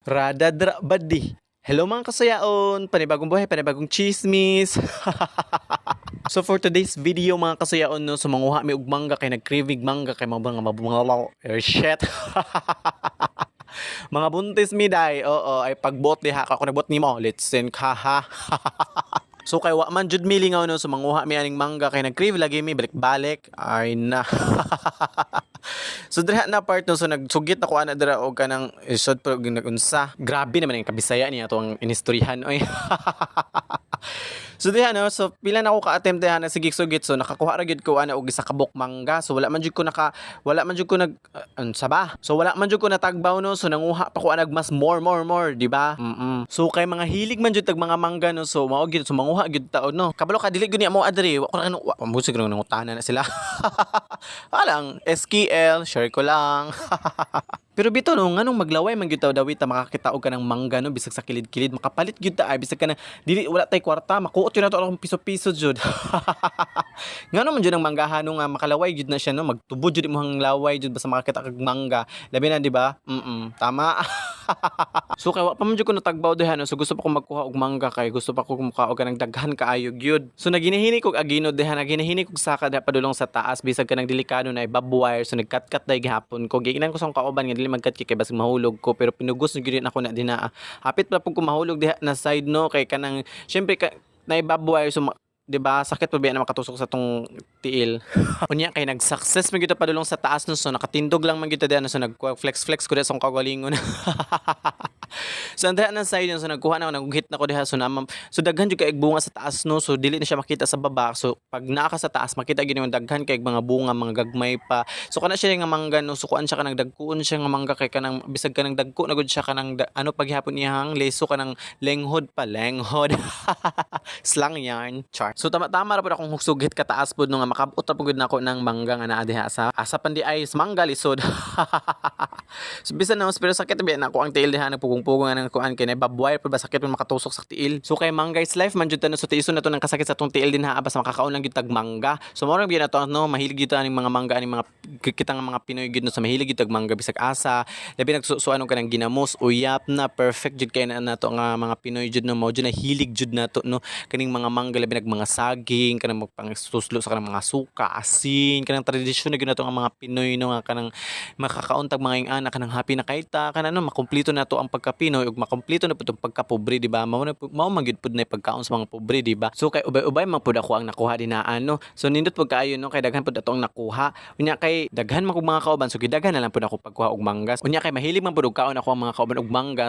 Radadra badi. Hello mga kasayaon, panibagong buhay, panibagong chismis. So for today's video mga kasayaon no, sumanguha mi og mangga kay nagkrivig mangga kay mga mabungalaw. Shit. Mga buntis mi day. Oo, ay pagbot diha ako nagbot nimo. Let's send ka ha. So kay wa man jud mi lingaw no, sumanguha mi aning mangga kay nagkrivig lagi mi balik-balik. Ay na. So dira na part no, so nagsugit ako ana dira og kanang isod pero nagunsa. Grabe naman ang kabisaya niya atong inistoryahan oy. So diha no, so pila na ako ka-attempt diha na sige sugit so nakakuha ra gyud ko ana og isa ka buk mangga. So wala man jud ko nag unsa ba? So wala man jud ko natagbaw no, so nanguha pa ko anag mas more, di ba? So kay mga hilig man jud tag mga mangga no, so mao gyud so manguha gyud taon no. Kabalo ka dili gyud ni mo adri, wa ko na musig nang nangutana na sila. Alang SKL, share ko lang. Pero bito no, nganong maglaway man gyud taw dawit ta makakita og kanang mangga no bisag sa kilid-kilid makapalit gyud ta ay bisag kanang dili wala tay kwarta makuot yun nato akong piso-piso jud. Ngano man jud ang manggahan no nga makalaway jud na siya no magtubod jud imong laway jud basta makakita kag mangga. Labi na di ba? Tama. So kay wa pa man jud ko natagbaw diha no, so gusto pa ko magkuha og mangga kay gusto pa ko muka og kanang daghan kaayo gyud. So naginahini kog agino diha, naginahini kog saka diha padulong sa taas bisag kanang delikado na barbed wire, so nagkat-kat day gihapon ko. Giingnan ko sa kauban nga dili magkat kay basig mahulog ko, pero pinugos na gyud ako na dinaa. Hapit pa pud ko mahulog diha na side no kay kanang syempre na barbed wire so 'di ba sakit pa ba na makatusok sa tong tiil. Unya kay nag-success man gyud padulong sa taas no, so nakatindog lang man gyud diha no, so nag-flex ko diha sa kagalingon. So andha na side so nagkuha na ako naguhit na ko diha so so daghan jud kay bunga sa taas no, so dili na siya makita sa baba. So pag naa ka sa taas makita gyud yung daghan kay mga bunga mga gagmay pa. So kana siya nga mangga no, so kuan siya kanang dagkuon siya nga mangga kay kanang bisag kanang dagko na gud siya kanang ano paghihapon iyang leso kanang lenghod. Slang yarn char. So tama ra pud akong hugsugit kataas pud no nga makabot ra pud nako ng mangga nga naa diha sa asa pandi ay mangga lisod. So bisan na pero sakit ba nako ang tiil diha nagpugong-pugong nga kuan kay na barbed wire pud ba sakit pud makatusok sa tiil. So kay manggay's life man jud tan so tiison na to ng kasakit sa tong tiil din ha basta makakaon lang gyud tag mangga. So mao ra gyud nato no, mahilig gyud aning mga mangga aning mga kita nga mga Pinoy gyud no, sa mahilig gyud tag mangga bisag asa labi nagsusuan og kanang ginamos uyap na perfect jud kay na nato nga mga Pinoy jud no, mao jud na hilig jud nato no kaning mga mangga labi nag mga saging kanang magpangsuslo sa kanang mga suka asin kanang tradisyon na gyud nato nga mga Pinoy no nga kanang makakauntag mga ingana kanang happy na kaita kanang no makumpleto nato ang pagka-Pinoy ug makumpleto na pud ang pagka-pobre di ba? Mao man gyud pud na pagkaon sa mga pobre di ba? So kay ubay-ubay man pud ako ang nakuha dinaan no. So nindot pud kaayo no kay daghan pud ato ang nakuha. Unya kay daghan man kog mga kauban so gidaghan na lang pud ako pagkuha og mangga. Unya kay mahilig man pud og kaon ako ang mga kauban og mangga.